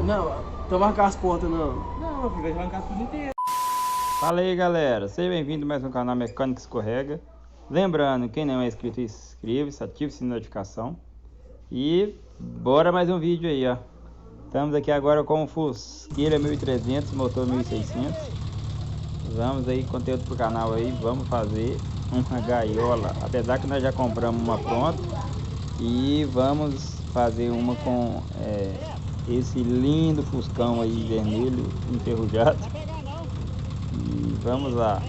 Não, tô marcando as pontas não. Não, filho, vai arrancar tudo inteiro. Fala aí, galera, seja bem-vindo mais um canal Mecânica Escorrega. Lembrando, quem não é inscrito, inscreva-se, ative o sininho de notificação. E bora mais um vídeo aí, ó. Estamos aqui agora com o Fusqueira 1300, motor 1600. Vamos aí, conteúdo pro canal aí, vamos fazer uma gaiola. Apesar que nós já compramos uma pronta. E vamos fazer uma com esse lindo Fuscão aí, vermelho, enferrujado. E vamos lá,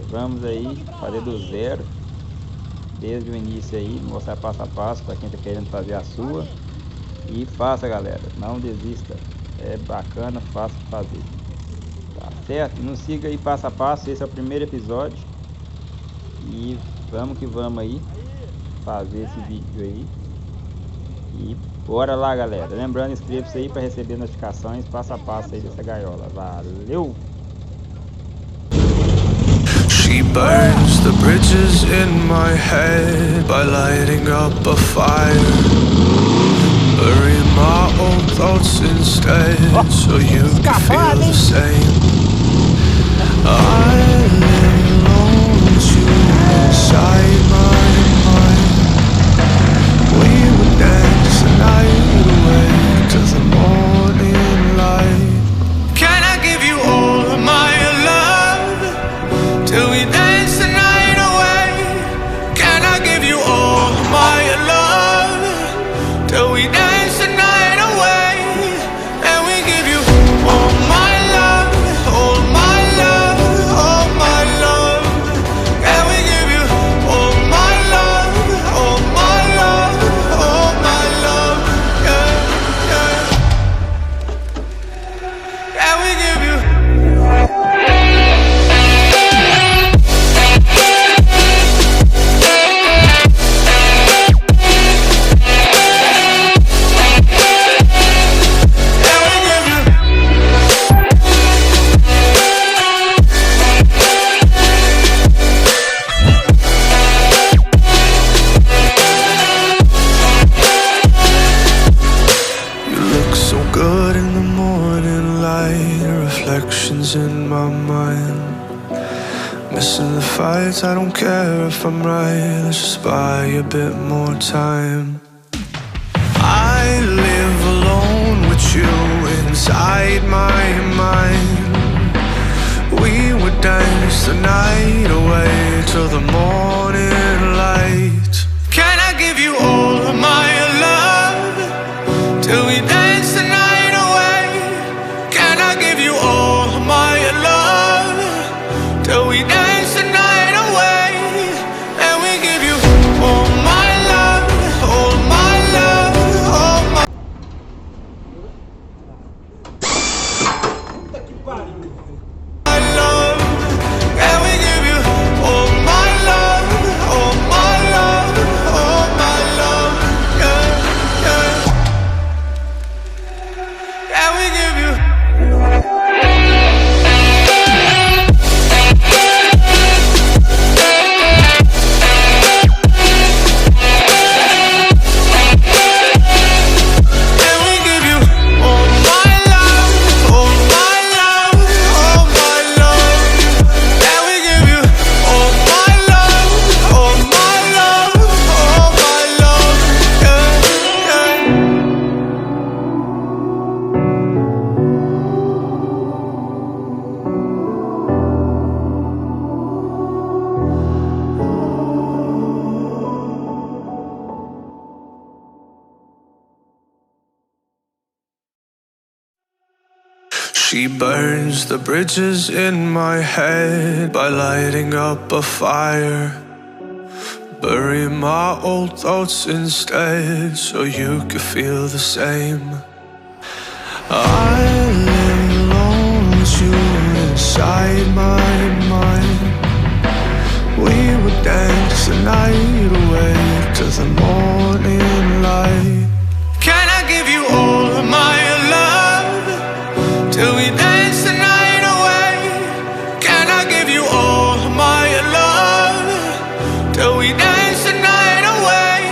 vamos aí fazer do zero, desde o início aí, mostrar passo a passo para quem está querendo fazer a sua. E faça, galera, não desista, é bacana, fácil de fazer, tá certo? Nos siga aí passo a passo, esse é o primeiro episódio. E vamos que vamos aí fazer esse vídeo aí. E bora lá, galera. Lembrando, inscreva-se aí para receber notificações passo a passo aí dessa gaiola. Valeu! She burns the bridges in my head by lighting up a fire. Bury my old thoughts instead, so you can feel the same. I lay alone with you inside my mind. We would dance the night away to the morning light. Can I give you all of my love till we dance the night away? Can I give you all of my love till we dance the night away? And we give you all my love, all my love, all my love. And we give you all my love, all my love, all my love. Yeah, yeah. And we give you. Good in the morning light, reflections in my mind. Missing the fights, I don't care if I'm right. Let's just buy a bit more time. I live alone with you inside my mind. We would dance the night away till the morning light. Can I give you all of my love till we dance the night away? Can I give you all of my love till we dance the night away? And we give you all my love, all my love, all my. My love, and we give you all my love, all my love, all my love, yeah, yeah. And we give you. And we give you all my love, all my love, all my love. And we give you all my love, all my love, all my love. Yeah, yeah. She burns the bridges in my head by lighting up a fire. Bury my old thoughts instead, so you could feel the same. I lay alone with you inside my mind. We would dance the night away to the morning light. Can I give you all of my love till we dance the night away? Can I give you all of my love till we dance the night away?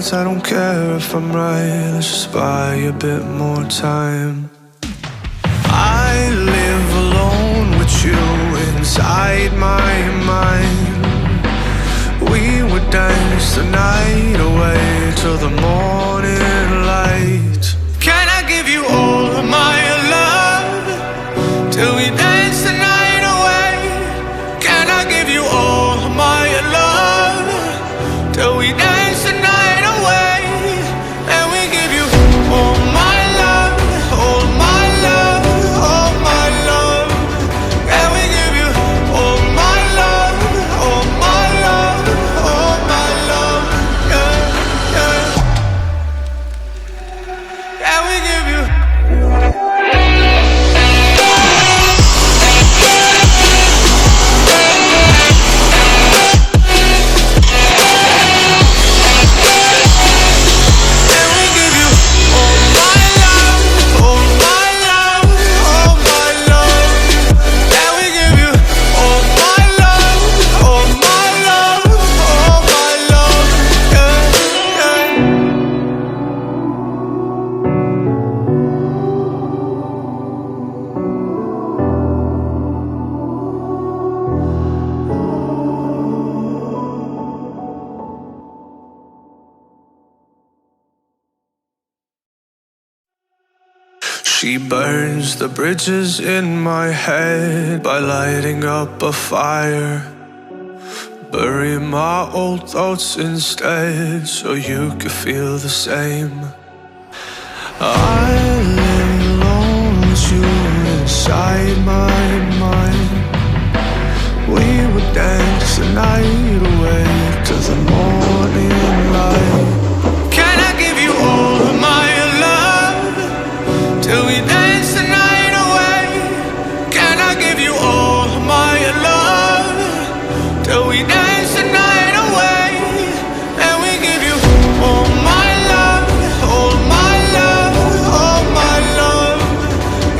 words, I don't care if I'm right. Let's just buy a bit more time. I live alone with you inside my mind. We would dance the night away till the morning light. Can I give you all of my love till we dance the night away? Can I give you all of my love till we dance the night away? And we give you all my love, all my love, all my love. And we give you all my love, all my love, all my love. Yeah, yeah. And we give you. She burns the bridges in my head by lighting up a fire. Bury my old thoughts instead so you could feel the same. I live alone with you inside my mind. We would dance the night away to the morning light. Can I give you all of my love till we dance the night away? Can I give you all of my love till we dance the night away? And we give you all my love, all my love, all my love.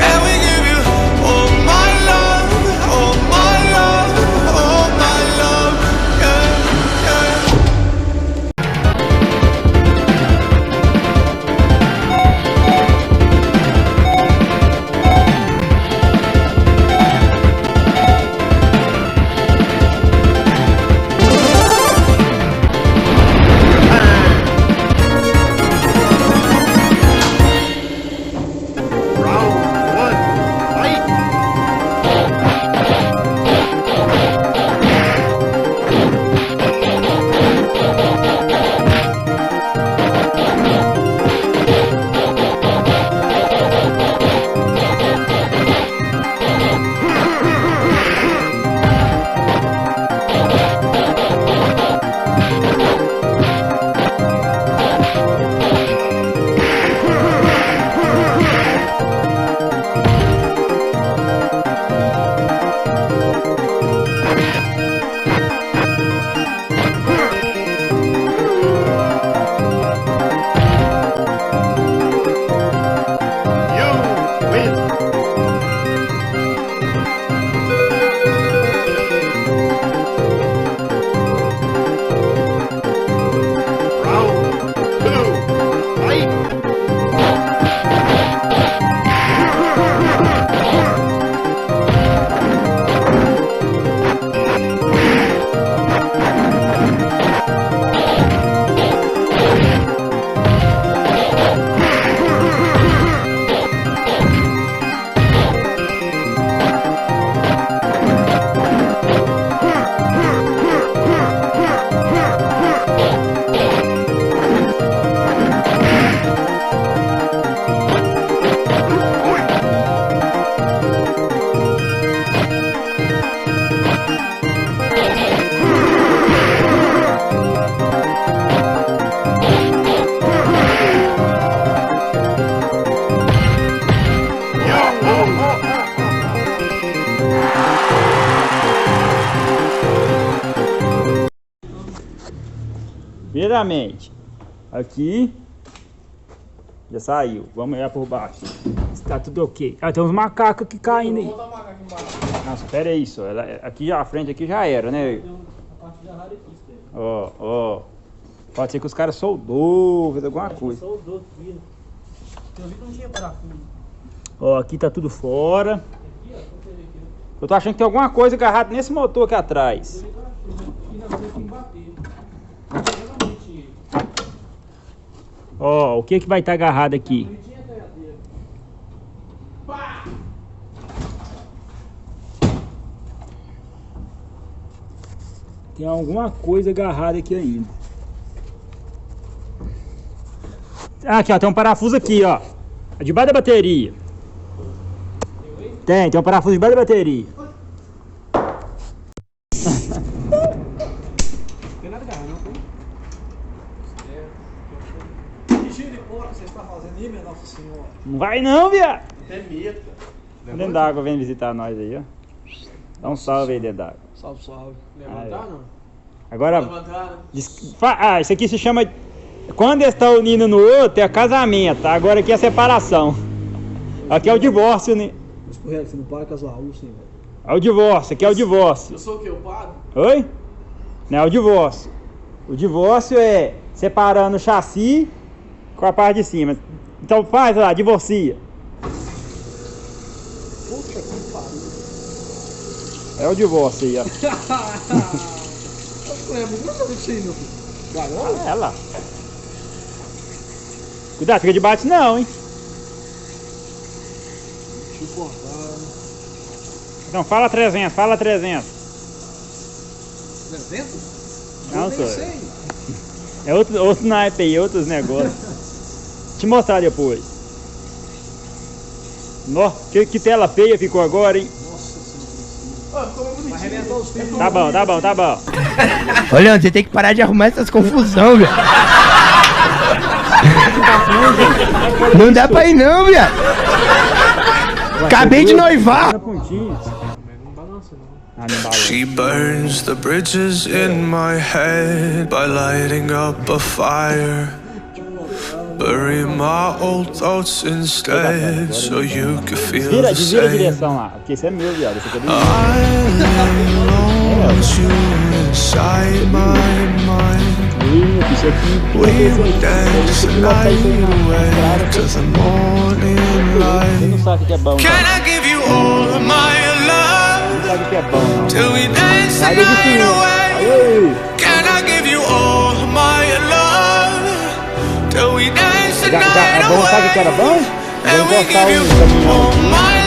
And we give you all my love, all my love, all my love. Yeah, yeah. Primeiramente, aqui já saiu. Vamos olhar por baixo. Está tudo ok. Ah, tem uns macacos aqui caindo aí. Nossa, espera aí só. Ela, aqui a frente aqui já era, né? Ó, ó. Pode ser que os caras soldou, fez alguma coisa. Soldou aqui. Eu vi que não tinha parafuso. Ó, aqui tá tudo fora. Eu tô achando que tem alguma coisa agarrada nesse motor aqui atrás. Ó, o que que vai estar agarrado aqui? Tem alguma coisa agarrada aqui ainda. Ah, aqui ó, tem um parafuso aqui ó. Debaixo da bateria. Tem um parafuso debaixo da bateria. Tem nada agarrado, não tem? Que giro de porra que você está fazendo aí, minha Nossa Senhora? Não vai não, viado. Tem medo, cara. Dentro d'água vem visitar nós aí, ó. Dá um salve aí dentro d'água. Salve, salve. Levantar, não? Agora, Levantar, né? isso aqui se chama... Quando eles estão unindo no outro é casamento, tá? Agora aqui é separação. Aqui é o divórcio, né? Escorrega, você não para com as laúças, velho. É o divórcio, aqui é o divórcio. Eu sou o quê? O padre? Oi? Não, é o divórcio. O divórcio é separando o chassi com a parte de cima. Então faz lá, divorcia. Puta que pariu. É o divórcio aí, ó. Nunca vi isso aí, meu filho. Garoto? É lá. Cuidado, fica debaixo não, hein? Deixa eu cortar. Então fala 300, fala 300. 300? Não, eu nem senhor. sei. É outro naipe aí, outros negócios. Te mostrar depois. Nossa, que tela feia ficou agora, hein? Nossa Senhora. Ficou bem bonitinho. Vai arrebentar os fios. Tá bom, tá bom, tá bom. Ô, Leandro, você tem que parar de arrumar essas confusão, velho. Não dá pra ir não, viado. Acabei de noivar. Na pontinha. Não balança, não. Ah, não balança. She burns the bridges in my head by lighting up a fire. Bury my old thoughts instead so you can feel Desvira the a same. direção lá, porque esse é meu, viado. Esse aqui é do I lost you inside my mind. Isso aqui. We would dance the night away to the morning Você light. não sabe o que é bom, Can cara. I give you all of my love Não sabe o que é bom, não. till we dance the Aí é night difícil. away? Aí. Can I give you all of my love till we dance the É night bom, sabe o que era away? bom? And Vamos we encostar give you um caminhão. all my